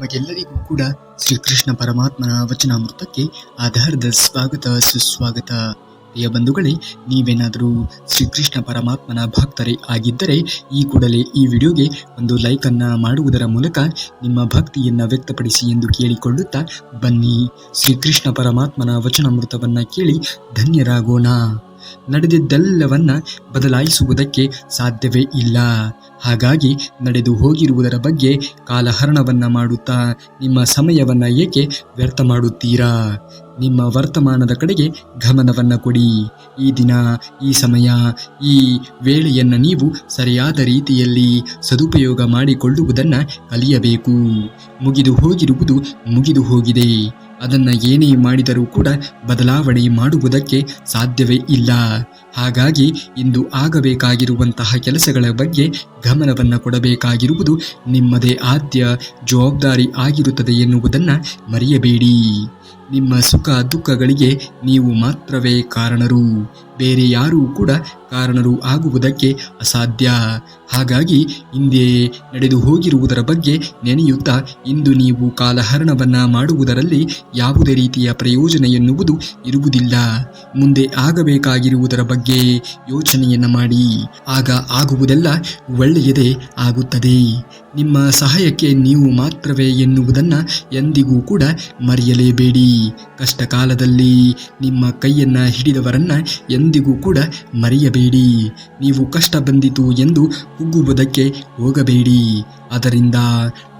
ನಿಮಗೆಲ್ಲರಿಗೂ ಕೂಡ ಶ್ರೀಕೃಷ್ಣ ಪರಮಾತ್ಮನ ವಚನಾಮೃತಕ್ಕೆ ಆಧಾರದ ಸ್ವಾಗತ ಸುಸ್ವಾಗತ. ಪ್ರಿಯ ಬಂಧುಗಳೇ, ನೀವೇನಾದರೂ ಶ್ರೀಕೃಷ್ಣ ಪರಮಾತ್ಮನ ಭಕ್ತರೇ ಆಗಿದ್ದರೆ ಈ ಕೂಡಲೇ ಈ ವಿಡಿಯೋಗೆ ಒಂದು ಲೈಕನ್ನು ಮಾಡುವುದರ ಮೂಲಕ ನಿಮ್ಮ ಭಕ್ತಿಯನ್ನು ವ್ಯಕ್ತಪಡಿಸಿ ಎಂದು ಕೇಳಿಕೊಳ್ಳುತ್ತಾ ಬನ್ನಿ ಶ್ರೀಕೃಷ್ಣ ಪರಮಾತ್ಮನ ವಚನಾಮೃತವನ್ನು ಕೇಳಿ ಧನ್ಯರಾಗೋಣ. ನಡೆದಿದ್ದೆಲ್ಲವನ್ನ ಬದಲಾಯಿಸುವುದಕ್ಕೆ ಸಾಧ್ಯವೇ ಇಲ್ಲ. ಹಾಗಾಗಿ ನಡೆದು ಹೋಗಿರುವುದರ ಬಗ್ಗೆ ಕಾಲಹರಣವನ್ನ ಮಾಡುತ್ತಾ ನಿಮ್ಮ ಸಮಯವನ್ನ ಏಕೆ ವ್ಯರ್ಥ ಮಾಡುತ್ತೀರಾ? ನಿಮ್ಮ ವರ್ತಮಾನದ ಕಡೆಗೆ ಗಮನವನ್ನ ಕೊಡಿ. ಈ ದಿನ, ಈ ಸಮಯ, ಈ ವೇಳೆಯನ್ನು ನೀವು ಸರಿಯಾದ ರೀತಿಯಲ್ಲಿ ಸದುಪಯೋಗ ಮಾಡಿಕೊಳ್ಳುವುದನ್ನು ಕಲಿಯಬೇಕು. ಮುಗಿದು ಹೋಗಿರುವುದು ಮುಗಿದು ಹೋಗಿದೆ. ಅದನ್ನು ಏನೇ ಮಾಡಿದರೂ ಕೂಡ ಬದಲಾವಣೆ ಮಾಡುವುದಕ್ಕೆ ಸಾಧ್ಯವೇ ಇಲ್ಲ. ಹಾಗಾಗಿ ಇಂದು ಆಗಬೇಕಾಗಿರುವಂತಹ ಕೆಲಸಗಳ ಬಗ್ಗೆ ಗಮನವನ್ನು ಕೊಡಬೇಕಾಗಿರುವುದು ನಿಮ್ಮದೇ ಆದ್ಯ ಜವಾಬ್ದಾರಿ ಆಗಿರುತ್ತದೆ ಎನ್ನುವುದನ್ನು ಮರೆಯಬೇಡಿ. ನಿಮ್ಮ ಸುಖ ದುಃಖಗಳಿಗೆ ನೀವು ಮಾತ್ರವೇ ಕಾರಣರು, ಬೇರೆ ಯಾರೂ ಕೂಡ ಕಾರಣರು ಆಗುವುದಕ್ಕೆ ಅಸಾಧ್ಯ. ಹಾಗಾಗಿ ಹಿಂದೆ ನಡೆದು ಹೋಗಿರುವುದರ ಬಗ್ಗೆ ನೆನೆಯುತ್ತಾ ಇಂದು ನೀವು ಕಾಲಹರಣವನ್ನು ಮಾಡುವುದರಲ್ಲಿ ಯಾವುದೇ ರೀತಿಯ ಪ್ರಯೋಜನ ಎನ್ನುವುದು ಇರುವುದಿಲ್ಲ. ಮುಂದೆ ಆಗಬೇಕಾಗಿರುವುದರ ಬಗ್ಗೆ ಯೋಚನೆಯನ್ನು ಮಾಡಿ. ಆಗ ಆಗುವುದೆಲ್ಲ ಒಳ್ಳೆಯದೇ ಆಗುತ್ತದೆ. ನಿಮ್ಮ ಸಹಾಯಕ್ಕೆ ನೀವು ಮಾತ್ರವೇ ಎನ್ನುವುದನ್ನು ಎಂದಿಗೂ ಕೂಡ ಮರೆಯಲೇಬೇಡಿ. ಕಷ್ಟ ಕಾಲದಲ್ಲಿ ನಿಮ್ಮ ಕೈಯನ್ನು ಹಿಡಿದವರನ್ನ ಎಂದಿಗೂ ಕೂಡ ಮರೆಯಬೇಡಿ. ನೀವು ಕಷ್ಟ ಬಂದಿತು ಎಂದು ಕುಗ್ಗುವುದಕ್ಕೆ ಹೋಗಬೇಡಿ. ಅದರಿಂದ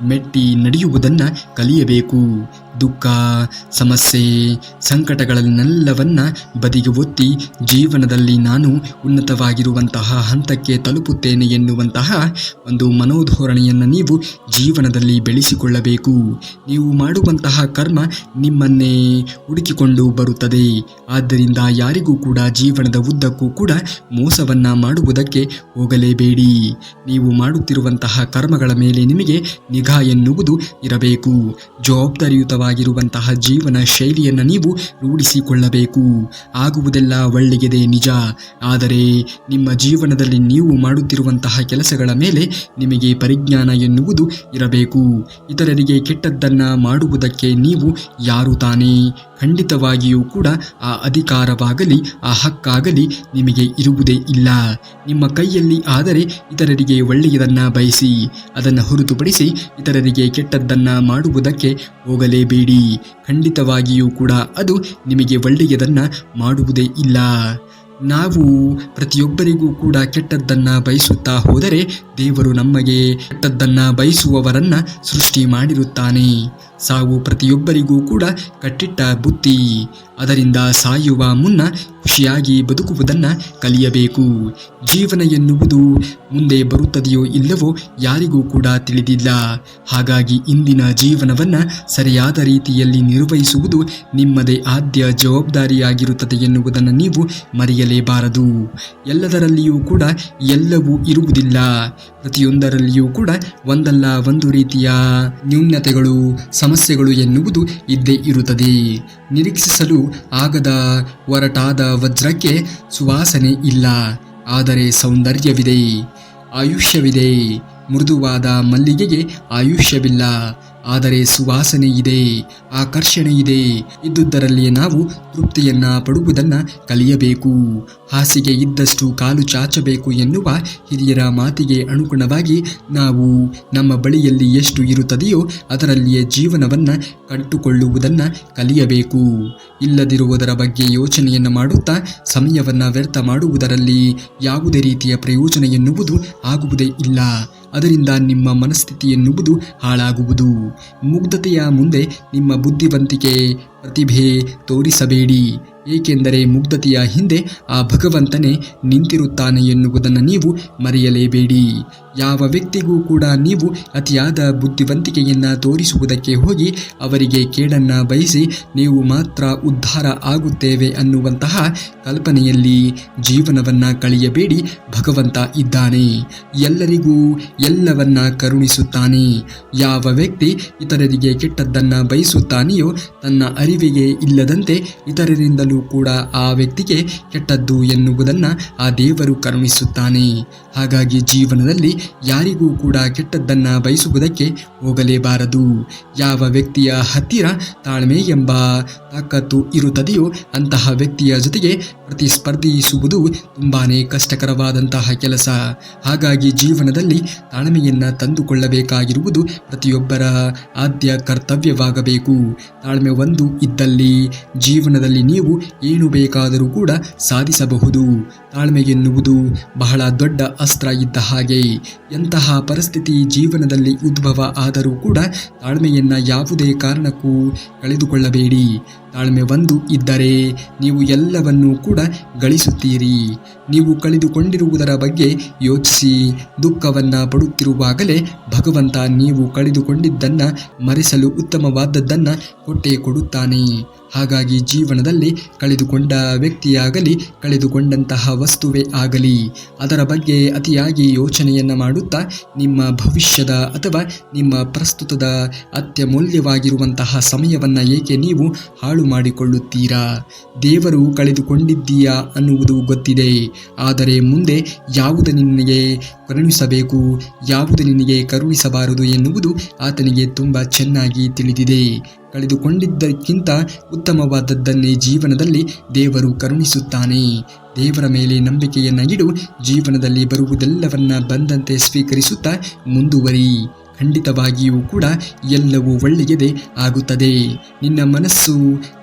ಮೆಟ್ಟಿ ನಡೆಯುವುದನ್ನು ಕಲಿಯಬೇಕು. ದುಃಖ, ಸಮಸ್ಯೆ, ಸಂಕಟಗಳನ್ನೆಲ್ಲವನ್ನ ಬದಿಗೆ ಒತ್ತಿ ಜೀವನದಲ್ಲಿ ನಾನು ಉನ್ನತವಾಗಿರುವಂತಹ ಹಂತಕ್ಕೆ ತಲುಪುತ್ತೇನೆ ಎನ್ನುವಂತಹ ಒಂದು ಮನೋಧೋರಣೆಯನ್ನು ನೀವು ಜೀವನದಲ್ಲಿ ಬೆಳೆಸಿಕೊಳ್ಳಬೇಕು. ನೀವು ಮಾಡುವಂತಹ ಕರ್ಮ ನಿಮ್ಮನ್ನೇ ಹುಡುಕಿಕೊಂಡು ಬರುತ್ತದೆ. ಆದ್ದರಿಂದ ಯಾರಿಗೂ ಕೂಡ ಜೀವನದ ಉದ್ದಕ್ಕೂ ಕೂಡ ಮೋಸವನ್ನ ಮಾಡುವುದಕ್ಕೆ ಹೋಗಲೇಬೇಡಿ. ನೀವು ಮಾಡುತ್ತಿರುವಂತಹ ಕರ್ಮಗಳ ಮೇಲೆ ನಿಮಗೆ ನಿಗಾ ಎನ್ನುವುದು ಇರಬೇಕು. ಜವಾಬ್ದಾರಿಯುತವಾಗಿರುವಂತಹ ಜೀವನ ಶೈಲಿಯನ್ನು ನೀವು ರೂಢಿಸಿಕೊಳ್ಳಬೇಕು. ಆಗುವುದೆಲ್ಲ ಒಳ್ಳೆಯದೇ ನಿಜ. ಆದರೆ ನಿಮ್ಮ ಜೀವನದಲ್ಲಿ ನೀವು ಮಾಡುತ್ತಿರುವಂತಹ ಕೆಲಸಗಳ ಮೇಲೆ ನಿಮಗೆ ಪರಿಜ್ಞಾನ ಎನ್ನುವುದು ಇರಬೇಕು. ಇತರರಿಗೆ ಕೆಟ್ಟದ್ದನ್ನ ಮಾಡುವುದಕ್ಕೆ ನೀವು ಯಾರು ತಾನೇ? ಖಂಡಿತವಾಗಿಯೂ ಕೂಡ ಆ ಅಧಿಕಾರವಾಗಲಿ ಆ ಹಕ್ಕಾಗಲಿ ನಿಮಗೆ ಇರುವುದೇ ಇಲ್ಲ. ನಿಮ್ಮ ಕೈಯಲ್ಲಿ ಆದರೆ ಇತರರಿಗೆ ಒಳ್ಳೆಯದನ್ನ ಬಯಸಿ, ಅದನ್ನು ಹೊರತುಪಡಿಸಿ ಇತರರಿಗೆ ಕೆಟ್ಟದ್ದನ್ನ ಮಾಡುವುದಕ್ಕೆ ಹೋಗಲೇಬೇಡಿ. ಖಂಡಿತವಾಗಿಯೂ ಕೂಡ ಅದು ನಿಮಗೆ ಒಳ್ಳೆಯದನ್ನ ಮಾಡುವುದೇ ಇಲ್ಲ. ನಾವು ಪ್ರತಿಯೊಬ್ಬರಿಗೂ ಕೂಡ ಕೆಟ್ಟದ್ದನ್ನ ಬಯಸುತ್ತಾ ಹೋದರೆ ದೇವರು ನಮಗೆ ಕೆಟ್ಟದ್ದನ್ನ ಬಯಸುವವರನ್ನ ಸೃಷ್ಟಿ ಮಾಡಿರುತ್ತಾನೆ. ಸಾವು ಪ್ರತಿಯೊಬ್ಬರಿಗೂ ಕೂಡ ಕಟ್ಟಿಟ್ಟ ಬುತ್ತಿ. ಅದರಿಂದ ಸಾಯುವ ಮುನ್ನ ಖುಷಿಯಾಗಿ ಬದುಕುವುದನ್ನು ಕಲಿಯಬೇಕು. ಜೀವನ ಎನ್ನುವುದು ಮುಂದೆ ಬರುತ್ತದೆಯೋ ಇಲ್ಲವೋ ಯಾರಿಗೂ ಕೂಡ ತಿಳಿದಿಲ್ಲ. ಹಾಗಾಗಿ ಇಂದಿನ ಜೀವನವನ್ನು ಸರಿಯಾದ ರೀತಿಯಲ್ಲಿ ನಿರ್ವಹಿಸುವುದು ನಿಮ್ಮದೇ ಆದ್ಯ ಜವಾಬ್ದಾರಿಯಾಗಿರುತ್ತದೆ ಎನ್ನುವುದನ್ನು ನೀವು ಮರೆಯಲೇಬಾರದು. ಎಲ್ಲದರಲ್ಲಿಯೂ ಕೂಡ ಎಲ್ಲವೂ ಇರುವುದಿಲ್ಲ. ಪ್ರತಿಯೊಂದರಲ್ಲಿಯೂ ಕೂಡ ಒಂದಲ್ಲ ಒಂದು ರೀತಿಯ ನ್ಯೂನತೆಗಳು, ಸಮಸ್ಯೆಗಳು ಎನ್ನುವುದು ಇದ್ದೇ ಇರುತ್ತದೆ. ನಿರೀಕ್ಷಿಸಲು ಆಗದ ಒರಟಾದ ವಜ್ರಕ್ಕೆ ಸುವಾಸನೆ ಇಲ್ಲ, ಆದರೆ ಸೌಂದರ್ಯವಿದೆ, ಆಯುಷ್ಯವಿದೆ. ಮೃದುವಾದ ಮಲ್ಲಿಗೆಗೆ ಆಯುಷ್ಯವಿಲ್ಲ, ಆದರೆ ಸುವಾಸನೆ ಇದೆ, ಆಕರ್ಷಣೆ ಇದೆ. ಇದ್ದುದರಲ್ಲಿಯೇ ನಾವು ತೃಪ್ತಿಯನ್ನ ಪಡುವುದನ್ನು ಕಲಿಯಬೇಕು. ಹಾಸಿಗೆ ಇದ್ದಷ್ಟು ಕಾಲು ಚಾಚಬೇಕು ಎನ್ನುವ ಹಿರಿಯರ ಮಾತಿಗೆ ಅನುಗುಣವಾಗಿ ನಾವು ನಮ್ಮ ಬಳಿಯಲ್ಲಿ ಎಷ್ಟು ಇರುತ್ತದೆಯೋ ಅದರಲ್ಲಿಯೇ ಜೀವನವನ್ನು ಕಟ್ಟುಕೊಳ್ಳುವುದನ್ನು ಕಲಿಯಬೇಕು. ಇಲ್ಲದಿರುವುದರ ಬಗ್ಗೆ ಯೋಚನೆಯನ್ನು ಮಾಡುತ್ತಾ ಸಮಯವನ್ನು ವ್ಯರ್ಥ ಮಾಡುವುದರಲ್ಲಿ ಯಾವುದೇ ರೀತಿಯ ಪ್ರಯೋಜನ ಎನ್ನುವುದು ಆಗುವುದೇ ಇಲ್ಲ. ಅದರಿಂದ ನಿಮ್ಮ ಮನಸ್ಥಿತಿ ಎನ್ನುವುದು ಹಾಳಾಗುವುದು. ಮುಗ್ಧತೆಯ ಮುಂದೆ ನಿಮ್ಮ ಬುದ್ಧಿವಂತಿಕೆ, ಪ್ರತಿಭೆ ತೋರಿಸಬೇಡಿ. ಏಕೆಂದರೆ ಮುಗ್ಧತೆಯ ಹಿಂದೆ ಆ ಭಗವಂತನೇ ನಿಂತಿರುತ್ತಾನೆ ಎನ್ನುವುದನ್ನು ನೀವು ಮರೆಯಲೇಬೇಡಿ. ಯಾವ ವ್ಯಕ್ತಿಗೂ ಕೂಡ ನೀವು ಅತಿಯಾದ ಬುದ್ಧಿವಂತಿಕೆಯನ್ನು ತೋರಿಸುವುದಕ್ಕೆ ಹೋಗಿ ಅವರಿಗೆ ಕೇಡನ್ನು ಬಯಸಿ ನೀವು ಮಾತ್ರ ಉದ್ಧಾರ ಆಗುತ್ತೇವೆ ಅನ್ನುವಂತಹ ಕಲ್ಪನೆಯಲ್ಲಿ ಜೀವನವನ್ನು ಕಳೆಯಬೇಡಿ. ಭಗವಂತ ಇದ್ದಾನೆ, ಎಲ್ಲರಿಗೂ ಎಲ್ಲವನ್ನ ಕರುಣಿಸುತ್ತಾನೆ. ಯಾವ ವ್ಯಕ್ತಿ ಇತರರಿಗೆ ಕೆಟ್ಟದ್ದನ್ನು ಬಯಸುತ್ತಾನೆಯೋ ತನ್ನ ಅರಿವಿಗೆ ಇಲ್ಲದಂತೆ ಇತರರಿಂದಲೂ ಮಾಡಿದರೂ ಕೂಡ ಆ ವ್ಯಕ್ತಿಗೆ ಕೆಟ್ಟದ್ದು ಎನ್ನುವುದನ್ನು ಆ ದೇವರು ಕರುಣಿಸುತ್ತಾನೆ. ಹಾಗಾಗಿ ಜೀವನದಲ್ಲಿ ಯಾರಿಗೂ ಕೂಡ ಕೆಟ್ಟದ್ದನ್ನು ಬಯಸುವುದಕ್ಕೆ ಹೋಗಲೇಬಾರದು. ಯಾವ ವ್ಯಕ್ತಿಯ ಹತ್ತಿರ ತಾಳ್ಮೆ ಎಂಬ ತಾಕತ್ತು ಇರುತ್ತದೆಯೋ ಅಂತಹ ವ್ಯಕ್ತಿಯ ಜೊತೆಗೆ ಪ್ರತಿಸ್ಪರ್ಧಿಸುವುದು ತುಂಬಾನೇ ಕಷ್ಟಕರವಾದಂತಹ ಕೆಲಸ. ಹಾಗಾಗಿ ಜೀವನದಲ್ಲಿ ತಾಳ್ಮೆಯನ್ನು ತಂದುಕೊಳ್ಳಬೇಕಾಗಿರುವುದು ಪ್ರತಿಯೊಬ್ಬರ ಆದ್ಯ ಕರ್ತವ್ಯವಾಗಬೇಕು. ತಾಳ್ಮೆ ಒಂದು ಇದ್ದಲ್ಲಿ ಜೀವನದಲ್ಲಿ ನೀವು ಏನು ಬೇಕಾದರೂ ಕೂಡ ಸಾಧಿಸಬಹುದು. ತಾಳ್ಮೆ ಎನ್ನುವುದು ಬಹಳ ದೊಡ್ಡ ಅಸ್ತ್ರ ಇದ್ದ ಹಾಗೆ. ಎಂತಹ ಪರಿಸ್ಥಿತಿ ಜೀವನದಲ್ಲಿ ಉದ್ಭವ ಆದರೂ ಕೂಡ ತಾಳ್ಮೆಯನ್ನು ಯಾವುದೇ ಕಾರಣಕ್ಕೂ ಕಳೆದುಕೊಳ್ಳಬೇಡಿ. ತಾಳ್ಮೆ ಒಂದು ಇದ್ದರೆ ನೀವು ಎಲ್ಲವನ್ನೂ ಕೂಡ ಗಳಿಸುತ್ತೀರಿ. ನೀವು ಕಳೆದುಕೊಂಡಿರುವುದರ ಬಗ್ಗೆ ಯೋಚಿಸಿ ದುಃಖವನ್ನು ಪಡುತ್ತಿರುವಾಗಲೇ ಭಗವಂತ ನೀವು ಕಳೆದುಕೊಂಡಿದ್ದನ್ನು ಮರೆಸಲು ಉತ್ತಮವಾದದ್ದನ್ನು ಕೊಟ್ಟೇ ಕೊಡುತ್ತಾನೆ. ಹಾಗಾಗಿ ಜೀವನದಲ್ಲಿ ಕಳೆದುಕೊಂಡ ವ್ಯಕ್ತಿಯಾಗಲಿ ಕಳೆದುಕೊಂಡಂತಹ ವಸ್ತುವೇ ಆಗಲಿ ಅದರ ಬಗ್ಗೆ ಅತಿಯಾಗಿ ಯೋಚನೆಯನ್ನು ಮಾಡುತ್ತಾ ನಿಮ್ಮ ಭವಿಷ್ಯದ ಅಥವಾ ನಿಮ್ಮ ಪ್ರಸ್ತುತದ ಅತ್ಯಮೂಲ್ಯವಾಗಿರುವಂತಹ ಸಮಯವನ್ನು ಏಕೆ ನೀವು ಹಾಳು ಮಾಡಿಕೊಳ್ಳುತ್ತೀರಾ? ದೇವರು ಕಳೆದುಕೊಂಡಿದ್ದೀಯಾ ಅನ್ನುವುದು ಗೊತ್ತಿದೆ. ಆದರೆ ಮುಂದೆ ಯಾವುದು ನಿನಗೆ ಕರುಣಿಸಬೇಕು, ಯಾವುದು ನಿನಗೆ ಕರುಣಿಸಬಾರದು ಎನ್ನುವುದು ಆತನಿಗೆ ತುಂಬ ಚೆನ್ನಾಗಿ ತಿಳಿದಿದೆ. ಕಳೆದುಕೊಂಡಿದ್ದಕ್ಕಿಂತ ಉತ್ತಮವಾದದ್ದನ್ನೇ ಜೀವನದಲ್ಲಿ ದೇವರು ಕರುಣಿಸುತ್ತಾನೆ. ದೇವರ ಮೇಲೆ ನಂಬಿಕೆಯನ್ನು ಇಡು. ಜೀವನದಲ್ಲಿ ಬರುವುದೆಲ್ಲವನ್ನ ಬಂದಂತೆ ಸ್ವೀಕರಿಸುತ್ತಾ ಮುಂದುವರಿ. ಖಂಡಿತವಾಗಿಯೂ ಕೂಡ ಎಲ್ಲವೂ ಒಳ್ಳೆಯದೇ ಆಗುತ್ತದೆ. ನಿನ್ನ ಮನಸ್ಸು,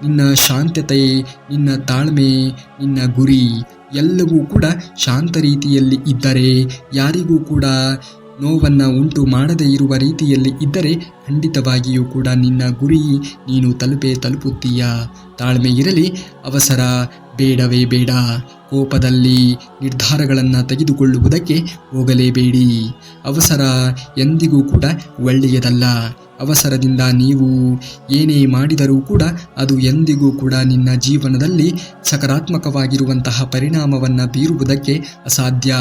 ನಿನ್ನ ಶಾಂತತೆ, ನಿನ್ನ ತಾಳ್ಮೆ, ನಿನ್ನ ಗುರಿ ಎಲ್ಲವೂ ಕೂಡ ಶಾಂತ ರೀತಿಯಲ್ಲಿ ಇದ್ದರೆ, ಯಾರಿಗೂ ಕೂಡ ನೋವನ್ನು ಉಂಟು ಮಾಡದೇ ಇರುವ ರೀತಿಯಲ್ಲಿ ಇದ್ದರೆ ಖಂಡಿತವಾಗಿಯೂ ಕೂಡ ನಿನ್ನ ಗುರಿ ನೀನು ತಲುಪುತ್ತೀಯ. ತಾಳ್ಮೆ ಇರಲಿ, ಅವಸರ ಬೇಡವೇ ಬೇಡ. ಕೋಪದಲ್ಲಿ ನಿರ್ಧಾರಗಳನ್ನು ತೆಗೆದುಕೊಳ್ಳುವುದಕ್ಕೆ ಹೋಗಲೇಬೇಡಿ. ಅವಸರ ಎಂದಿಗೂ ಕೂಡ ಒಳ್ಳೆಯದಲ್ಲ. ಅವಸರದಿಂದ ನೀವು ಏನೇ ಮಾಡಿದರೂ ಕೂಡ ಅದು ಎಂದಿಗೂ ಕೂಡ ನಿನ್ನ ಜೀವನದಲ್ಲಿ ಸಕಾರಾತ್ಮಕವಾಗಿರುವಂತಹ ಪರಿಣಾಮವನ್ನು ಬೀರುವುದಕ್ಕೆ ಅಸಾಧ್ಯ.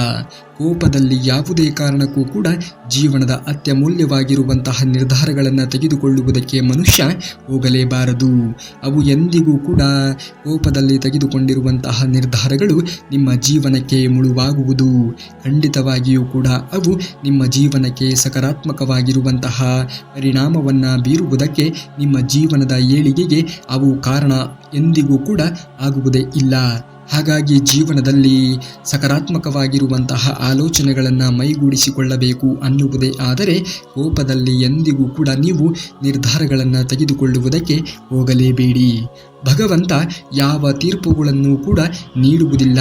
ಕೋಪದಲ್ಲಿ ಯಾವುದೇ ಕಾರಣಕ್ಕೂ ಕೂಡ ಜೀವನದ ಅತ್ಯಮೂಲ್ಯವಾಗಿರುವಂತಹ ನಿರ್ಧಾರಗಳನ್ನು ತೆಗೆದುಕೊಳ್ಳುವುದಕ್ಕೆ ಮನುಷ್ಯ ಹೋಗಲೇಬಾರದು. ಅವು ಎಂದಿಗೂ ಕೂಡ ಕೋಪದಲ್ಲಿ ತೆಗೆದುಕೊಂಡಿರುವಂತಹ ನಿರ್ಧಾರಗಳು ನಿಮ್ಮ ಜೀವನಕ್ಕೆ ಮುಳುವಾಗುವುದು. ಖಂಡಿತವಾಗಿಯೂ ಕೂಡ ಅವು ನಿಮ್ಮ ಜೀವನಕ್ಕೆ ಸಕಾರಾತ್ಮಕವಾಗಿರುವಂತಹ ಪರಿಣಾಮವನ್ನು ಬೀರುವುದಕ್ಕೆ, ನಿಮ್ಮ ಜೀವನದ ಏಳಿಗೆಗೆ ಅವು ಕಾರಣ ಎಂದಿಗೂ ಕೂಡ ಆಗುವುದೇ ಇಲ್ಲ. ಹಾಗಾಗಿ ಜೀವನದಲ್ಲಿ ಸಕಾರಾತ್ಮಕವಾಗಿರುವಂತಹ ಆಲೋಚನೆಗಳನ್ನು ಮೈಗೂಡಿಸಿಕೊಳ್ಳಬೇಕು ಅನ್ನುವುದೇ ಆದರೆ ಕೋಪದಲ್ಲಿ ಎಂದಿಗೂ ಕೂಡ ನೀವು ನಿರ್ಧಾರಗಳನ್ನು ತೆಗೆದುಕೊಳ್ಳುವುದಕ್ಕೆ ಹೋಗಲೇಬೇಡಿ. ಭಗವಂತ ಯಾವ ತೀರ್ಪುಗಳನ್ನು ಕೂಡ ನೀಡುವುದಿಲ್ಲ.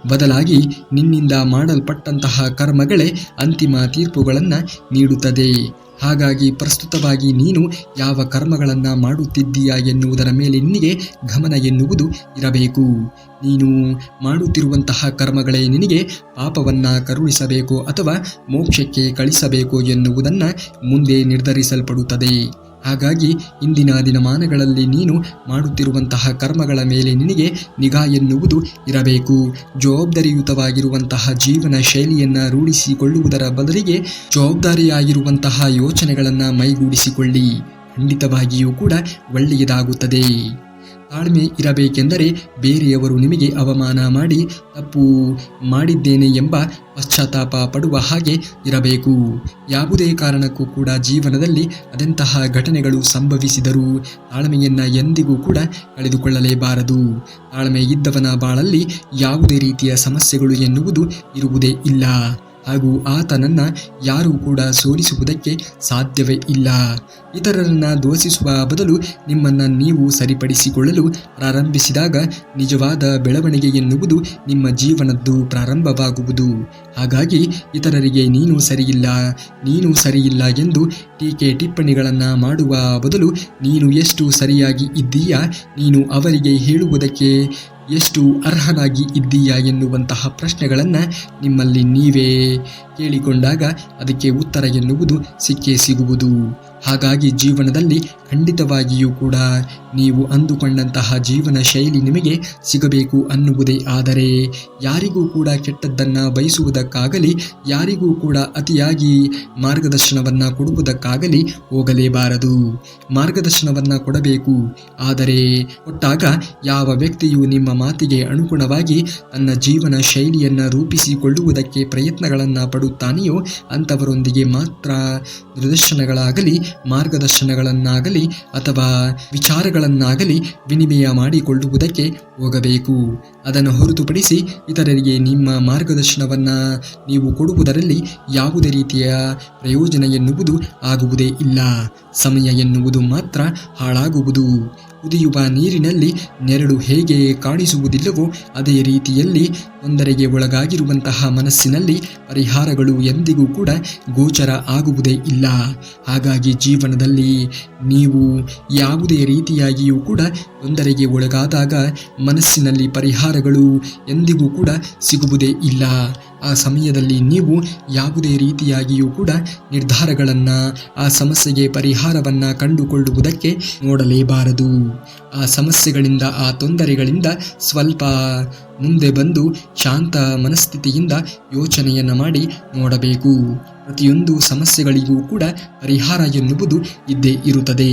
ಬದಲಾಗಿ ನಿನ್ನಿಂದ ಮಾಡಲ್ಪಟ್ಟಂತಹ ಕರ್ಮಗಳೇ ಅಂತಿಮ ತೀರ್ಪುಗಳನ್ನು ನೀಡುತ್ತದೆ. ಹಾಗಾಗಿ ಪ್ರಸ್ತುತವಾಗಿ ನೀನು ಯಾವ ಕರ್ಮಗಳನ್ನು ಮಾಡುತ್ತಿದ್ದೀಯಾ ಎನ್ನುವುದರ ಮೇಲೆ ನಿನಗೆ ಗಮನ ಎನ್ನುವುದು ಇರಬೇಕು. ನೀನು ಮಾಡುತ್ತಿರುವಂತಹ ಕರ್ಮಗಳೇ ನಿನಗೆ ಪಾಪವನ್ನು ಕರುಣಿಸಬೇಕೋ ಅಥವಾ ಮೋಕ್ಷಕ್ಕೆ ಕಳಿಸಬೇಕೋ ಎನ್ನುವುದನ್ನು ಮುಂದೆ ನಿರ್ಧರಿಸಲ್ಪಡುತ್ತದೆ. ಹಾಗಾಗಿ ಇಂದಿನ ದಿನಮಾನಗಳಲ್ಲಿ ನೀನು ಮಾಡುತ್ತಿರುವಂತಹ ಕರ್ಮಗಳ ಮೇಲೆ ನಿನಗೆ ನಿಗಾ ಎನ್ನುವುದು ಇರಬೇಕು. ಜವಾಬ್ದಾರಿಯುತವಾಗಿರುವಂತಹ ಜೀವನ ಶೈಲಿಯನ್ನು ರೂಢಿಸಿಕೊಳ್ಳುವುದರ ಬದಲಿಗೆ ಜವಾಬ್ದಾರಿಯಾಗಿರುವಂತಹ ಯೋಚನೆಗಳನ್ನು ಮೈಗೂಡಿಸಿಕೊಳ್ಳಿ. ಖಂಡಿತವಾಗಿಯೂ ಕೂಡ ಒಳ್ಳೆಯದಾಗುತ್ತದೆ. ತಾಳ್ಮೆ ಇರಬೇಕೆಂದರೆ ಬೇರೆಯವರು ನಿಮಗೆ ಅವಮಾನ ಮಾಡಿ ತಪ್ಪು ಮಾಡಿದ್ದೇನೆ ಎಂಬ ಪಶ್ಚಾತ್ತಾಪ ಪಡುವ ಹಾಗೆ ಇರಬೇಕು. ಯಾವುದೇ ಕಾರಣಕ್ಕೂ ಕೂಡ ಜೀವನದಲ್ಲಿ ಅದೆಂತಹ ಘಟನೆಗಳು ಸಂಭವಿಸಿದರೂ ತಾಳ್ಮೆಯನ್ನು ಎಂದಿಗೂ ಕೂಡ ಕಳೆದುಕೊಳ್ಳಲೇಬಾರದು. ತಾಳ್ಮೆ ಇದ್ದವನ ಬಾಳಲ್ಲಿ ಯಾವುದೇ ರೀತಿಯ ಸಮಸ್ಯೆಗಳು ಎನ್ನುವುದು ಇರುವುದೇ ಇಲ್ಲ. ಹಾಗೂ ಆತನನ್ನು ಯಾರೂ ಕೂಡ ಸೋಲಿಸುವುದಕ್ಕೆ ಸಾಧ್ಯವೇ ಇಲ್ಲ. ಇತರರನ್ನು ದೋಷಿಸುವ ಬದಲು ನಿಮ್ಮನ್ನು ನೀವು ಸರಿಪಡಿಸಿಕೊಳ್ಳಲು ಪ್ರಾರಂಭಿಸಿದಾಗ ನಿಜವಾದ ಬೆಳವಣಿಗೆ ಎನ್ನುವುದು ನಿಮ್ಮ ಜೀವನದ್ದು ಪ್ರಾರಂಭವಾಗುವುದು. ಹಾಗಾಗಿ ಇತರರಿಗೆ ನೀನು ಸರಿಯಿಲ್ಲ ಎಂದು ಟೀಕೆ ಟಿಪ್ಪಣಿಗಳನ್ನು ಮಾಡುವ ಬದಲು ನೀನು ಎಷ್ಟು ಸರಿಯಾಗಿ ಇದ್ದೀಯಾ, ನೀನು ಅವರಿಗೆ ಹೇಳುವುದಕ್ಕೆ ಎಷ್ಟು ಅರ್ಹನಾಗಿ ಇದ್ದೀಯಾ ಎನ್ನುವಂತಹ ಪ್ರಶ್ನೆಗಳನ್ನು ನಿಮ್ಮಲ್ಲಿ ನೀವೇ ಕೇಳಿಕೊಂಡಾಗ ಅದಕ್ಕೆ ಉತ್ತರ ಎನ್ನುವುದು ಸಿಕ್ಕೇ ಸಿಗುವುದು. ಹಾಗಾಗಿ ಜೀವನದಲ್ಲಿ ಖಂಡಿತವಾಗಿಯೂ ಕೂಡ ನೀವು ಅಂದುಕೊಂಡಂತಹ ಜೀವನ ಶೈಲಿ ನಿಮಗೆ ಸಿಗಬೇಕು ಅನ್ನುವುದೇ ಆದರೆ ಯಾರಿಗೂ ಕೂಡ ಕೆಟ್ಟದ್ದನ್ನು ಬಯಸುವುದಕ್ಕಾಗಲಿ ಯಾರಿಗೂ ಕೂಡ ಅತಿಯಾಗಿ ಮಾರ್ಗದರ್ಶನವನ್ನು ಕೊಡುವುದಕ್ಕಾಗಲಿ ಹೋಗಲೇಬಾರದು. ಮಾರ್ಗದರ್ಶನವನ್ನು ಕೊಡಬೇಕು, ಆದರೆ ಕೊಟ್ಟಾಗ ಯಾವ ವ್ಯಕ್ತಿಯು ನಿಮ್ಮ ಮಾತಿಗೆ ಅನುಗುಣವಾಗಿ ತನ್ನ ಜೀವನ ಶೈಲಿಯನ್ನು ರೂಪಿಸಿಕೊಳ್ಳುವುದಕ್ಕೆ ಪ್ರಯತ್ನಗಳನ್ನು ಪಡುತ್ತಾನೆಯೋ ಅಂಥವರೊಂದಿಗೆ ಮಾತ್ರ ನಿರ್ದೇಶನಗಳಾಗಲಿ ಮಾರ್ಗದರ್ಶನಗಳನ್ನಾಗಲಿ ಅಥವಾ ವಿಚಾರಗಳನ್ನಾಗಲಿ ವಿನಿಮಯ ಮಾಡಿಕೊಳ್ಳುವುದಕ್ಕೆ ಹೋಗಬೇಕು. ಅದನ್ನು ಹೊರತುಪಡಿಸಿ ಇತರರಿಗೆ ನಿಮ್ಮ ಮಾರ್ಗದರ್ಶನವನ್ನು ನೀವು ಕೊಡುವುದರಲ್ಲಿ ಯಾವುದೇ ರೀತಿಯ ಪ್ರಯೋಜನ ಎನ್ನುವುದು ಆಗುವುದೇ ಇಲ್ಲ. ಸಮಯ ಎನ್ನುವುದು ಮಾತ್ರ ಹಾಳಾಗುವುದು. ಕುದಿಯುವ ನೀರಿನಲ್ಲಿ ನೆರಳು ಹೇಗೆ ಕಾಣಿಸುವುದಿಲ್ಲವೋ ಅದೇ ರೀತಿಯಲ್ಲಿ ತೊಂದರೆಗೆ ಒಳಗಾಗಿರುವಂತಹ ಮನಸ್ಸಿನಲ್ಲಿ ಪರಿಹಾರಗಳು ಎಂದಿಗೂ ಕೂಡ ಗೋಚರ ಆಗುವುದೇ ಇಲ್ಲ. ಹಾಗಾಗಿ ಜೀವನದಲ್ಲಿ ನೀವು ಯಾವುದೇ ರೀತಿಯಾಗಿಯೂ ಕೂಡ ತೊಂದರೆಗೆ ಒಳಗಾದಾಗ ಮನಸ್ಸಿನಲ್ಲಿ ಪರಿಹಾರಗಳು ಎಂದಿಗೂ ಕೂಡ ಸಿಗುವುದೇ ಇಲ್ಲ. ಆ ಸಮಯದಲ್ಲಿ ನೀವು ಯಾವುದೇ ರೀತಿಯಾಗಿಯೂ ಕೂಡ ನಿರ್ಧಾರಗಳನ್ನು ಆ ಸಮಸ್ಯೆಗೆ ಪರಿಹಾರವನ್ನು ಕಂಡುಕೊಳ್ಳುವುದಕ್ಕೆ ನೋಡಲೇಬಾರದು. ಆ ಸಮಸ್ಯೆಗಳಿಂದ ಆ ತೊಂದರೆಗಳಿಂದ ಸ್ವಲ್ಪ ಮುಂದೆ ಬಂದು ಶಾಂತ ಮನಸ್ಥಿತಿಯಿಂದ ಯೋಚನೆಯನ್ನು ಮಾಡಿ ನೋಡಬೇಕು. ಪ್ರತಿಯೊಂದು ಸಮಸ್ಯೆಗಳಿಗೂ ಕೂಡ ಪರಿಹಾರ ಎನ್ನುವುದು ಇದ್ದೇ ಇರುತ್ತದೆ.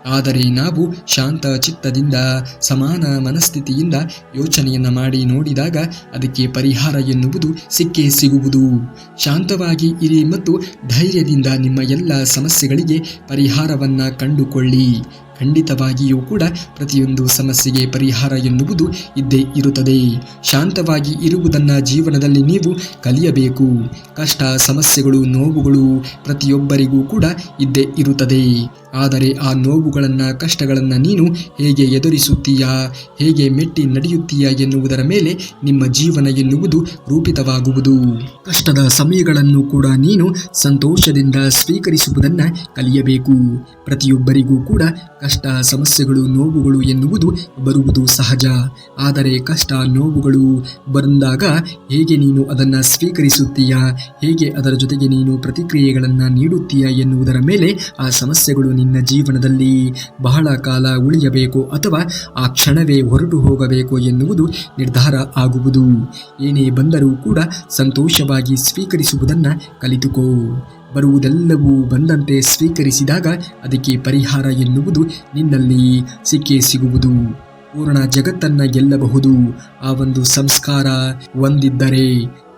ಆದರೆ ನಾವು ಶಾಂತ ಚಿತ್ತದಿಂದ ಸಮಾನ ಮನಸ್ಥಿತಿಯಿಂದ ಯೋಚನೆಯನ್ನು ಮಾಡಿ ನೋಡಿದಾಗ ಅದಕ್ಕೆ ಪರಿಹಾರ ಎನ್ನುವುದು ಸಿಕ್ಕೇ ಸಿಗುವುದು. ಶಾಂತವಾಗಿ ಇರಿ ಮತ್ತು ಧೈರ್ಯದಿಂದ ನಿಮ್ಮ ಎಲ್ಲ ಸಮಸ್ಯೆಗಳಿಗೆ ಪರಿಹಾರವನ್ನು ಕಂಡುಕೊಳ್ಳಿ. ಖಂಡಿತವಾಗಿಯೂ ಕೂಡ ಪ್ರತಿಯೊಂದು ಸಮಸ್ಯೆಗೆ ಪರಿಹಾರ ಎನ್ನುವುದು ಇದ್ದೇ ಇರುತ್ತದೆ. ಶಾಂತವಾಗಿ ಇರುವುದನ್ನು ಜೀವನದಲ್ಲಿ ನೀವು ಕಲಿಯಬೇಕು. ಕಷ್ಟ, ಸಮಸ್ಯೆಗಳು, ನೋವುಗಳು ಪ್ರತಿಯೊಬ್ಬರಿಗೂ ಕೂಡ ಇದ್ದೇ ಇರುತ್ತದೆ. ಆದರೆ ಆ ನೋವುಗಳನ್ನು ಕಷ್ಟಗಳನ್ನು ನೀನು ಹೇಗೆ ಎದುರಿಸುತ್ತೀಯಾ, ಹೇಗೆ ಮೆಟ್ಟಿ ನಡೆಯುತ್ತೀಯಾ ಎನ್ನುವುದರ ಮೇಲೆ ನಿಮ್ಮ ಜೀವನ ಎನ್ನುವುದು ರೂಪಿತವಾಗುವುದು. ಕಷ್ಟದ ಸಮಯಗಳನ್ನು ಕೂಡ ನೀನು ಸಂತೋಷದಿಂದ ಸ್ವೀಕರಿಸುವುದನ್ನು ಕಲಿಯಬೇಕು. ಪ್ರತಿಯೊಬ್ಬರಿಗೂ ಕೂಡ ಕಷ್ಟ, ಸಮಸ್ಯೆಗಳು, ನೋವುಗಳು ಎನ್ನುವುದು ಬರುವುದು ಸಹಜ. ಆದರೆ ಕಷ್ಟ, ನೋವುಗಳು ಬಂದಾಗ ಹೇಗೆ ನೀನು ಅದನ್ನು ಸ್ವೀಕರಿಸುತ್ತೀಯಾ, ಹೇಗೆ ಅದರ ಜೊತೆಗೆ ನೀನು ಪ್ರತಿಕ್ರಿಯೆಗಳನ್ನು ನೀಡುತ್ತೀಯಾ ಎನ್ನುವುದರ ಮೇಲೆ ಆ ಸಮಸ್ಯೆಗಳು ನಿನ್ನ ಜೀವನದಲ್ಲಿ ಬಹಳ ಕಾಲ ಉಳಿಯಬೇಕು ಅಥವಾ ಆ ಕ್ಷಣವೇ ಹೊರಟು ಹೋಗಬೇಕು ಎನ್ನುವುದು ನಿರ್ಧಾರ ಆಗುವುದು. ಏನೇ ಬಂದರೂ ಕೂಡ ಸಂತೋಷವಾಗಿ ಸ್ವೀಕರಿಸುವುದನ್ನು ಕಲಿತುಕೋ. ಬರುವುದೆಲ್ಲವೂ ಬಂದಂತೆ ಸ್ವೀಕರಿಸಿದಾಗ ಅದಕ್ಕೆ ಪರಿಹಾರ ಎನ್ನುವುದು ನಿನ್ನಲ್ಲಿ ಸಿಕ್ಕೇ ಸಿಗುವುದು. ಪೂರ್ಣ ಜಗತ್ತನ್ನು ಗೆಲ್ಲಬಹುದು. ಆ ಒಂದು ಸಂಸ್ಕಾರ ಹೊಂದಿದ್ದರೆ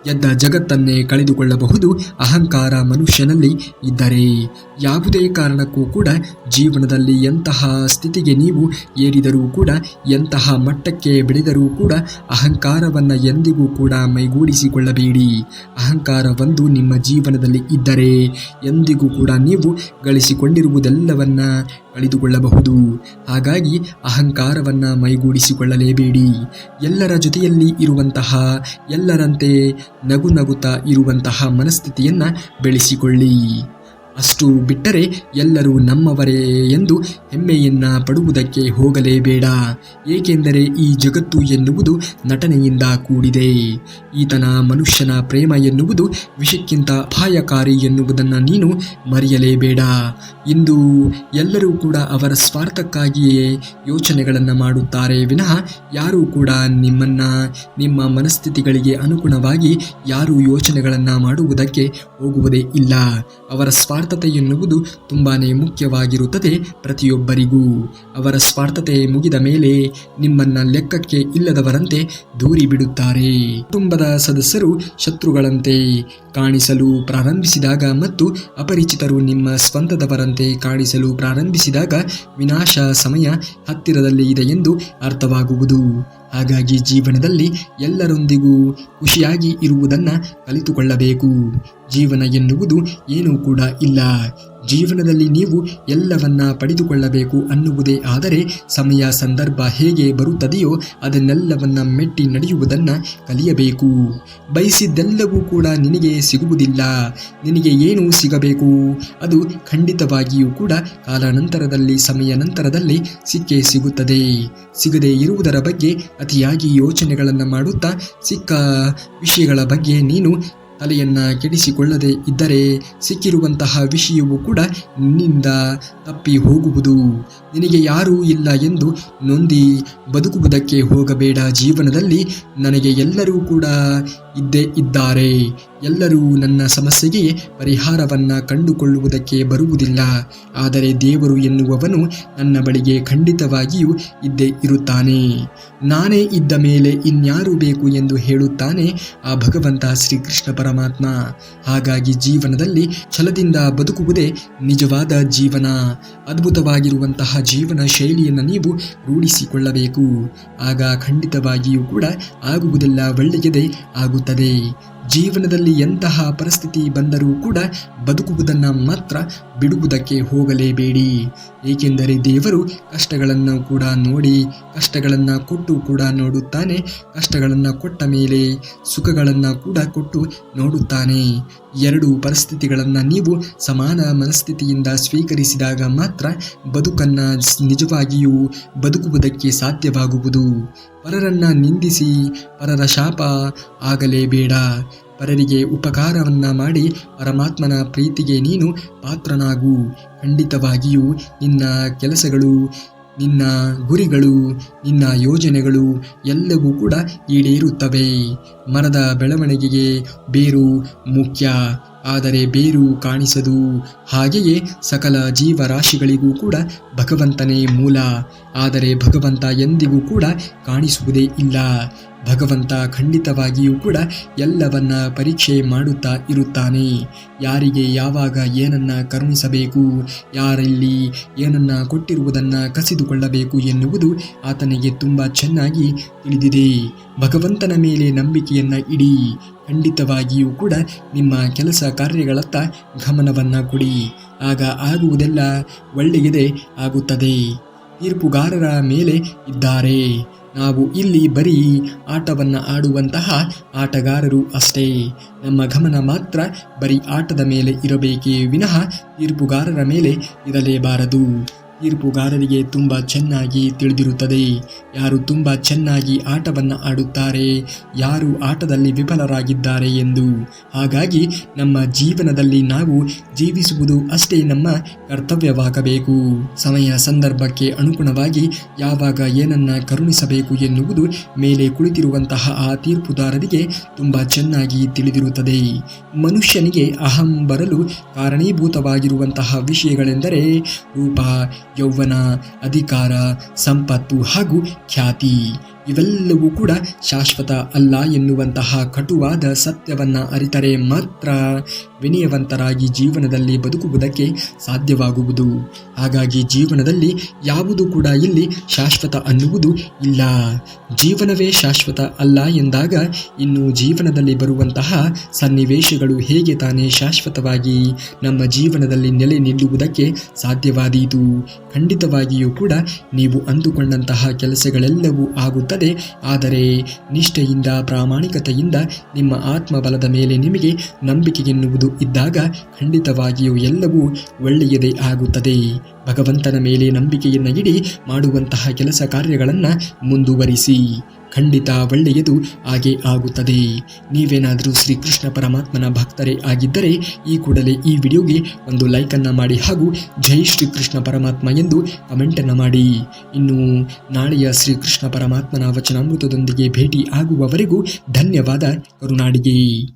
ಎದ್ದ ಜಗತ್ತನ್ನೇ ಕಳೆದುಕೊಳ್ಳಬಹುದು. ಅಹಂಕಾರ ಮನುಷ್ಯನಲ್ಲಿ ಇದ್ದರೆ ಯಾವುದೇ ಕಾರಣಕ್ಕೂ ಕೂಡ ಜೀವನದಲ್ಲಿ ಎಂತಹ ಸ್ಥಿತಿಗೆ ನೀವು ಏರಿದರೂ ಕೂಡ, ಎಂತಹ ಮಟ್ಟಕ್ಕೆ ಬೆಳೆದರೂ ಕೂಡ ಅಹಂಕಾರವನ್ನು ಎಂದಿಗೂ ಕೂಡ ಮೈಗೂಡಿಸಿಕೊಳ್ಳಬೇಡಿ. ಅಹಂಕಾರ ಒಂದು ನಿಮ್ಮ ಜೀವನದಲ್ಲಿ ಇದ್ದರೆ ಎಂದಿಗೂ ಕೂಡ ನೀವು ಗಳಿಸಿಕೊಂಡಿರುವುದೆಲ್ಲವನ್ನ ಕಳೆದುಕೊಳ್ಳಬಹುದು. ಹಾಗಾಗಿ ಅಹಂಕಾರವನ್ನು ಮೈಗೂಡಿಸಿಕೊಳ್ಳಲೇಬೇಡಿ. ಎಲ್ಲರ ಜೊತೆಯಲ್ಲಿ ಇರುವಂತಹ, ಎಲ್ಲರಂತೆ ನಗು ನಗುತ್ತಾ ಇರುವಂತಹ ಮನಸ್ಥಿತಿಯನ್ನು ಬೆಳೆಸಿಕೊಳ್ಳಿ. ಅಷ್ಟು ಬಿಟ್ಟರೆ ಎಲ್ಲರೂ ನಮ್ಮವರೇ ಎಂದು ಹೆಮ್ಮೆಯನ್ನು ಪಡುವುದಕ್ಕೆ ಹೋಗಲೇಬೇಡ. ಏಕೆಂದರೆ ಈ ಜಗತ್ತು ಎನ್ನುವುದು ನಟನೆಯಿಂದ ಕೂಡಿದೆ. ಈತನ ಮನುಷ್ಯನ ಪ್ರೇಮ ಎನ್ನುವುದು ವಿಷಕ್ಕಿಂತ ಅಪಾಯಕಾರಿ ಎನ್ನುವುದನ್ನು ನೀನು ಮರೆಯಲೇಬೇಡ. ಇಂದು ಎಲ್ಲರೂ ಕೂಡ ಅವರ ಸ್ವಾರ್ಥಕ್ಕಾಗಿಯೇ ಯೋಚನೆಗಳನ್ನು ಮಾಡುತ್ತಾರೆ ವಿನಃ ಯಾರೂ ಕೂಡ ನಿಮ್ಮ ಮನಸ್ಥಿತಿಗಳಿಗೆ ಅನುಗುಣವಾಗಿ ಯಾರೂ ಯೋಚನೆಗಳನ್ನು ಮಾಡುವುದಕ್ಕೆ ಹೋಗುವುದೇ ಇಲ್ಲ. ಅವರ ಸ್ವಾರ್ಥತೆ ಎನ್ನುವುದು ತುಂಬಾನೇ ಮುಖ್ಯವಾಗಿರುತ್ತದೆ ಪ್ರತಿಯೊಬ್ಬರಿಗೂ. ಅವರ ಸ್ವಾರ್ಥತೆ ಮುಗಿದ ಮೇಲೆ ನಿಮ್ಮನ್ನ ಲೆಕ್ಕಕ್ಕೆ ಇಲ್ಲದವರಂತೆ ದೂರಿ ಬಿಡುತ್ತಾರೆ. ಕುಟುಂಬದ ಸದಸ್ಯರು ಶತ್ರುಗಳಂತೆ ಕಾಣಿಸಲು ಪ್ರಾರಂಭಿಸಿದಾಗ ಮತ್ತು ಅಪರಿಚಿತರು ನಿಮ್ಮ ಸ್ವಂತದವರಂತೆ ಕಾಣಿಸಲು ಪ್ರಾರಂಭಿಸಿದಾಗ ವಿನಾಶ ಸಮಯ ಹತ್ತಿರದಲ್ಲಿ ಇದೆ ಎಂದು ಅರ್ಥವಾಗುವುದು. ಹಾಗಾಗಿ ಜೀವನದಲ್ಲಿ ಎಲ್ಲರೊಂದಿಗೂ ಖುಷಿಯಾಗಿ ಇರುವುದನ್ನು ಕಲಿತುಕೊಳ್ಳಬೇಕು. ಜೀವನ ಎನ್ನುವುದು ಏನೂ ಕೂಡ ಇಲ್ಲ. ಜೀವನದಲ್ಲಿ ನೀವು ಎಲ್ಲವನ್ನ ಪಡೆದುಕೊಳ್ಳಬೇಕು ಅನ್ನುವುದೇ ಆದರೆ ಸಮಯ ಸಂದರ್ಭ ಹೇಗೆ ಬರುತ್ತದೆಯೋ ಅದನ್ನೆಲ್ಲವನ್ನ ಮೆಟ್ಟಿ ನಡೆಯುವುದನ್ನು ಕಲಿಯಬೇಕು. ಬಯಸಿದ್ದೆಲ್ಲವೂ ಕೂಡ ನಿನಗೆ ಸಿಗುವುದಿಲ್ಲ. ನಿನಗೆ ಏನು ಸಿಗಬೇಕು ಅದು ಖಂಡಿತವಾಗಿಯೂ ಕೂಡ ಕಾಲಾನಂತರದಲ್ಲಿ, ಸಮಯ ನಂತರದಲ್ಲಿ ಸಿಕ್ಕೇ ಸಿಗುತ್ತದೆ. ಸಿಗದೇ ಇರುವುದರ ಬಗ್ಗೆ ಅತಿಯಾಗಿ ಯೋಚನೆಗಳನ್ನು ಮಾಡುತ್ತಾ ಸಿಕ್ಕ ವಿಷಯಗಳ ಬಗ್ಗೆ ನೀನು ತಲೆಯನ್ನ ಕೆಡಿಸಿಕೊಳ್ಳದೆ ಇದ್ದರೆ ಸಿಕ್ಕಿರುವಂತಹ ವಿಷಯವೂ ಕೂಡ ನಿನ್ನಿಂದ ತಪ್ಪಿ ಹೋಗುವುದು. ನಿನಗೆ ಯಾರೂ ಇಲ್ಲ ಎಂದು ನೊಂದಿ ಬದುಕುವುದಕ್ಕೆ ಹೋಗಬೇಡ. ಜೀವನದಲ್ಲಿ ನನಗೆ ಎಲ್ಲರೂ ಕೂಡ ಇದ್ದೇ ಇದ್ದಾರೆ. ಎಲ್ಲರೂ ನನ್ನ ಸಮಸ್ಯೆಗೆ ಪರಿಹಾರವನ್ನ ಕಂಡುಕೊಳ್ಳುವುದಕ್ಕೆ ಬರುವುದಿಲ್ಲ. ಆದರೆ ದೇವರು ಎನ್ನುವವನು ನನ್ನ ಬಳಿಗೆ ಖಂಡಿತವಾಗಿಯೂ ಇದ್ದೇ ಇರುತ್ತಾನೆ. ನಾನೇ ಇದ್ದ ಮೇಲೆ ಇನ್ಯಾರು ಬೇಕು ಎಂದು ಹೇಳುತ್ತಾನೆ ಆ ಭಗವಂತ ಶ್ರೀಕೃಷ್ಣ ಪರಮಾತ್ಮ. ಹಾಗಾಗಿ ಜೀವನದಲ್ಲಿ ಛಲದಿಂದ ಬದುಕುವುದೇ ನಿಜವಾದ ಜೀವನ. ಅದ್ಭುತವಾಗಿರುವಂತಹ ಜೀವನ ಶೈಲಿಯನ್ನು ನೀವು ರೂಢಿಸಿಕೊಳ್ಳಬೇಕು. ಆಗ ಖಂಡಿತವಾಗಿಯೂ ಕೂಡ ಆಗುವುದೆಲ್ಲ ಒಳ್ಳೆಯದೇ ಆಗುತ್ತದೆ. ಜೀವನದಲ್ಲಿ ಎಂತಹ ಪರಿಸ್ಥಿತಿ ಬಂದರೂ ಕೂಡ ಬದುಕುವುದನ್ನು ಮಾತ್ರ ಬಿಡುವುದಕ್ಕೆ ಹೋಗಲೇಬೇಡಿ. ಏಕೆಂದರೆ ದೇವರು ಕಷ್ಟಗಳನ್ನು ಕೂಡ ನೋಡಿ, ಕಷ್ಟಗಳನ್ನು ಕೊಟ್ಟು ಕೂಡ ನೋಡುತ್ತಾನೆ. ಕಷ್ಟಗಳನ್ನು ಕೊಟ್ಟ ಮೇಲೆ ಸುಖಗಳನ್ನು ಕೂಡ ಕೊಟ್ಟು ನೋಡುತ್ತಾನೆ. ಎರಡು ಪರಿಸ್ಥಿತಿಗಳನ್ನು ನೀವು ಸಮಾನ ಮನಸ್ಥಿತಿಯಿಂದ ಸ್ವೀಕರಿಸಿದಾಗ ಮಾತ್ರ ಬದುಕನ್ನು ನಿಜವಾಗಿಯೂ ಬದುಕುವುದಕ್ಕೆ ಸಾಧ್ಯವಾಗುವುದು. ಪರರನ್ನ ನಿಂದಿಸಿ ಪರರ ಶಾಪ ಆಗಲೇಬೇಡ. ಪರರಿಗೆ ಉಪಕಾರವನ್ನ ಮಾಡಿ ಪರಮಾತ್ಮನ ಪ್ರೀತಿಗೆ ನೀನು ಪಾತ್ರನಾಗು. ಖಂಡಿತವಾಗಿಯೂ ನಿನ್ನ ಕೆಲಸಗಳು, ನಿನ್ನ ಗುರಿಗಳು, ನಿನ್ನ ಯೋಜನೆಗಳು ಎಲ್ಲವೂ ಕೂಡ ಈಡೇರುತ್ತವೆ. ಮರದ ಬೆಳವಣಿಗೆಗೆ ಬೇರು ಮುಖ್ಯ, ಆದರೆ ಬೇರು ಕಾಣಿಸದು. ಹಾಗೆಯೇ ಸಕಲ ಜೀವರಾಶಿಗಳಿಗೂ ಕೂಡ ಭಗವಂತನೇ ಮೂಲ. ಆದರೆ ಭಗವಂತ ಎಂದಿಗೂ ಕೂಡ ಕಾಣಿಸುವುದೇ ಇಲ್ಲ. ಭಗವಂತ ಖಂಡಿತವಾಗಿಯೂ ಕೂಡ ಎಲ್ಲವನ್ನ ಪರೀಕ್ಷೆ ಮಾಡುತ್ತಾ ಇರುತ್ತಾನೆ. ಯಾರಿಗೆ ಯಾವಾಗ ಏನನ್ನ ಕರುಣಿಸಬೇಕು, ಯಾರಲ್ಲಿ ಏನನ್ನ ಕೊಟ್ಟಿರುವುದನ್ನು ಕಸಿದುಕೊಳ್ಳಬೇಕು ಎನ್ನುವುದು ಆತನಿಗೆ ತುಂಬ ಚೆನ್ನಾಗಿ ತಿಳಿದಿದೆ. ಭಗವಂತನ ಮೇಲೆ ನಂಬಿಕೆಯನ್ನ ಇಡಿ. ಖಂಡಿತವಾಗಿಯೂ ಕೂಡ ನಿಮ್ಮ ಕೆಲಸ ಕಾರ್ಯಗಳತ್ತ ಗಮನವನ್ನ ಕೊಡಿ. ಆಗ ಆಗುವುದೆಲ್ಲ ಒಳ್ಳೆಯದೇ ಆಗುತ್ತದೆ. ತೀರ್ಪುಗಾರರ ಮೇಲೆ ಇದ್ದಾರೆ. ನಾವು ಇಲ್ಲಿ ಬರೀ ಆಟವನ್ನು ಆಡುವಂತಹ ಆಟಗಾರರು ಅಷ್ಟೇ. ನಮ್ಮ ಗಮನ ಮಾತ್ರ ಬರೀ ಆಟದ ಮೇಲೆ ಇರಬೇಕೇ ವಿನಃ ತೀರ್ಪುಗಾರರ ಮೇಲೆ ಇರಲೇಬಾರದು. ತೀರ್ಪುಗಾರರಿಗೆ ತುಂಬ ಚೆನ್ನಾಗಿ ತಿಳಿದಿರುತ್ತದೆ ಯಾರು ತುಂಬ ಚೆನ್ನಾಗಿ ಆಟವನ್ನು ಆಡುತ್ತಾರೆ, ಯಾರು ಆಟದಲ್ಲಿ ವಿಫಲರಾಗಿದ್ದಾರೆ ಎಂದು. ಹಾಗಾಗಿ ನಮ್ಮ ಜೀವನದಲ್ಲಿ ನಾವು ಜೀವಿಸುವುದು ಅಷ್ಟೇ ನಮ್ಮ ಕರ್ತವ್ಯವಾಗಬೇಕು. ಸಮಯ ಸಂದರ್ಭಕ್ಕೆ ಅನುಗುಣವಾಗಿ ಯಾವಾಗ ಏನನ್ನ ಕರುಣಿಸಬೇಕು ಎನ್ನುವುದು ಮೇಲೆ ಕುಳಿತಿರುವಂತಹ ಆ ತೀರ್ಪುದಾರರಿಗೆ ತುಂಬ ಚೆನ್ನಾಗಿ ತಿಳಿದಿರುತ್ತದೆ. ಮನುಷ್ಯನಿಗೆ ಅಹಂ ಬರಲು ಕಾರಣೀಭೂತವಾಗಿರುವಂತಹ ವಿಷಯಗಳೆಂದರೆ ರೂಪ, ಯೌವನ, ಅಧಿಕಾರ, ಸಂಪತ್ತು ಹಾಗೂ ಖ್ಯಾತಿ. ಇವೆಲ್ಲವೂ ಕೂಡ ಶಾಶ್ವತ ಅಲ್ಲ ಎನ್ನುವಂತಹ ಕಟುವಾದ ಸತ್ಯವನ್ನ ಅರಿತರೆ ಮಾತ್ರ ವಿನಯವಂತರಾಗಿ ಜೀವನದಲ್ಲಿ ಬದುಕುವುದಕ್ಕೆ ಸಾಧ್ಯವಾಗುವುದು. ಹಾಗಾಗಿ ಜೀವನದಲ್ಲಿ ಯಾವುದು ಕೂಡ ಇಲ್ಲಿ ಶಾಶ್ವತ ಅನ್ನುವುದು ಇಲ್ಲ. ಜೀವನವೇ ಶಾಶ್ವತ ಅಲ್ಲ ಎಂದಾಗ ಇನ್ನು ಜೀವನದಲ್ಲಿ ಬರುವಂತಹ ಸನ್ನಿವೇಶಗಳು ಹೇಗೆ ತಾನೇ ಶಾಶ್ವತವಾಗಿ ನಮ್ಮ ಜೀವನದಲ್ಲಿ ನೆಲೆ ನಿಲ್ಲುವುದಕ್ಕೆ ಸಾಧ್ಯವಾದೀತು. ಖಂಡಿತವಾಗಿಯೂ ಕೂಡ ನೀವು ಅಂದುಕೊಂಡಂತಹ ಕೆಲಸಗಳೆಲ್ಲವೂ ಆಗುತ್ತದೆ. ಆದರೆ ನಿಷ್ಠೆಯಿಂದ, ಪ್ರಾಮಾಣಿಕತೆಯಿಂದ, ನಿಮ್ಮ ಆತ್ಮಬಲದ ಮೇಲೆ ನಿಮಗೆ ನಂಬಿಕೆ ಎನ್ನುವುದು ಇದ್ದಾಗ ಖಂಡಿತವಾಗಿಯೂ ಎಲ್ಲವೂ ಒಳ್ಳೆಯದೇ ಆಗುತ್ತದೆ. ಭಗವಂತನ ಮೇಲೆ ನಂಬಿಕೆಯನ್ನು ಇಡಿ ಮಾಡುವಂತಹ ಕೆಲಸ ಕಾರ್ಯಗಳನ್ನು ಮುಂದುವರಿಸಿ. ಖಂಡಿತ ಒಳ್ಳೆಯದು ಹಾಗೆ ಆಗುತ್ತದೆ. ನೀವೇನಾದರೂ ಶ್ರೀಕೃಷ್ಣ ಪರಮಾತ್ಮನ ಭಕ್ತರೇ ಆಗಿದ್ದರೆ ಈ ಕೂಡಲೇ ಈ ವಿಡಿಯೋಗೆ ಒಂದು ಲೈಕನ್ನು ಮಾಡಿ ಹಾಗೂ ಜೈ ಶ್ರೀಕೃಷ್ಣ ಪರಮಾತ್ಮ ಎಂದು ಕಮೆಂಟನ್ನು ಮಾಡಿ. ಇನ್ನು ನಾಳೆಯ ಶ್ರೀಕೃಷ್ಣ ಪರಮಾತ್ಮನ ವಚನಾಮೃತದೊಂದಿಗೆ ಭೇಟಿ ಆಗುವವರೆಗೂ ಧನ್ಯವಾದ. ಕರುನಾಡಿಗೆ.